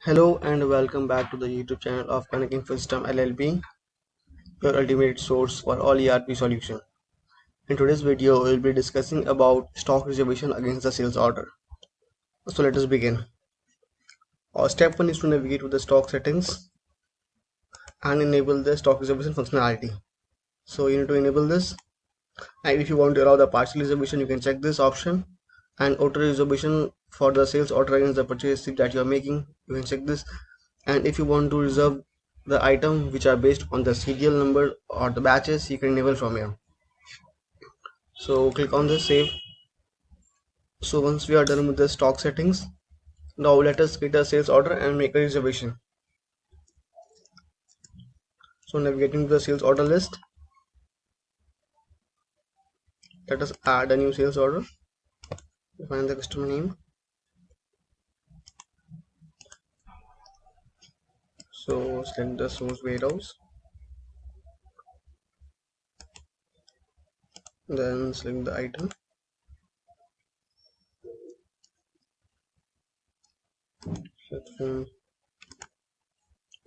Hello and welcome back to the YouTube channel of Kanak Infosystems LLP, your ultimate source for all ERP solution. In today's video, we will be discussing about stock reservation against the sales order. So let us begin. Step 1 is to navigate to the stock settings and enable the stock reservation functionality. So you need to enable this, and if you want to allow the partial reservation, you can check this option, and auto reservation for the sales order against the purchase receipt that you are making, you can check this. And if you want to reserve the item which are based on the serial number or the batches, you can enable from here. So click on the save. So once we are done with the stock settings, now let us create a sales order and make a reservation. So navigating to the sales order list, let us add a new sales order. Define the customer name. So select the source warehouse, then select the item,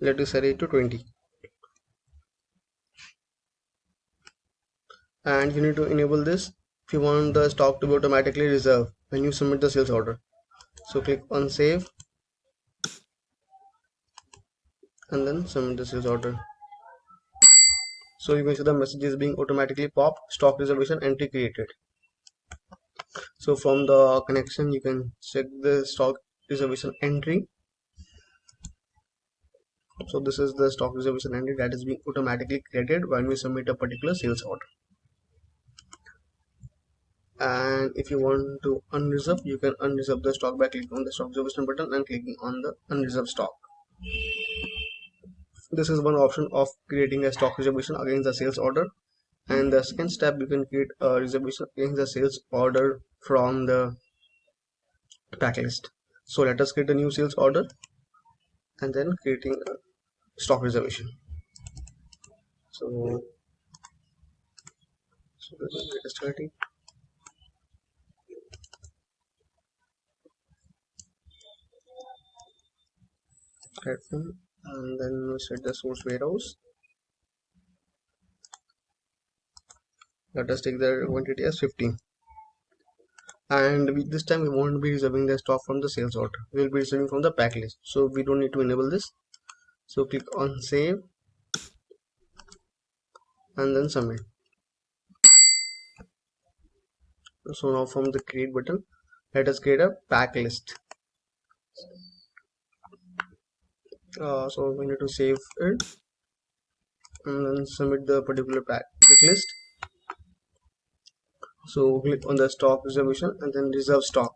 let us array to 20, and you need to enable this if you want the stock to be automatically reserved when you submit the sales order. So click on save and then submit the sales order. So you can see the message is being automatically popped, stock reservation entry created. So from the connection you can check the stock reservation entry. So this is the stock reservation entry that is being automatically created when we submit a particular sales order. And if you want to unreserve, you can unreserve the stock by clicking on the stock reservation button and clicking on the unreserved stock. This is one option of creating a stock reservation against the sales order. And the second step, you can create a reservation against the sales order from the backlist. So let us create a new sales order and then creating a stock reservation. So let us get started. Platform, and then we set the source warehouse. Let us take the quantity as 15, and this time we won't be reserving the stock from the sales order, we will be reserving from the pack list, so we don't need to enable this. So click on save and then submit. So now from the create button, let us create a pack list. So we need to save it and then submit the particular pack list. So click on the stock reservation and then reserve stock.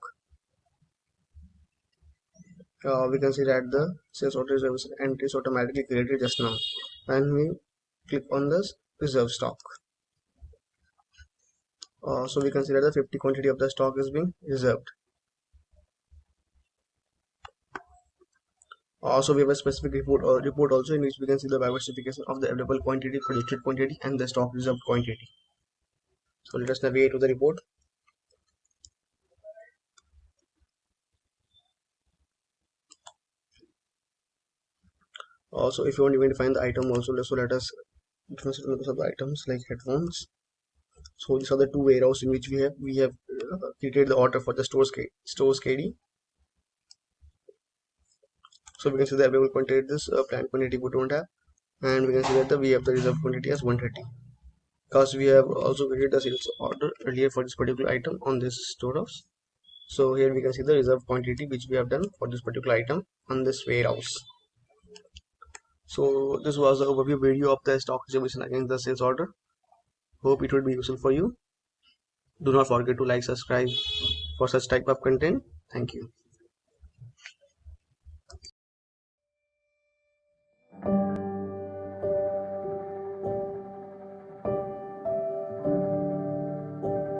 We can see that the sales order reservation entry is automatically created just now, and we click on this reserve stock. So we can see that the 50 quantity of the stock is being reserved. Also we have a specific report also, in which we can see the diversification of the available quantity, predicted quantity, and the stock reserved quantity. So let us navigate to the report. Also, if you want to define the item also, so let us define the items like headphones. So these are the two warehouses in which we have created the order for the stores KD. So we can see the available quantity, this planned quantity we don't have, and we can see that we have the reserved quantity as 130, because we have also created the sales order earlier for this particular item on this storehouse. So here we can see the reserved quantity which we have done for this particular item on this warehouse. So this was the overview video of the stock reservation against the sales order. Hope it would be useful for you. Do not forget to like, subscribe for such type of content. Thank you.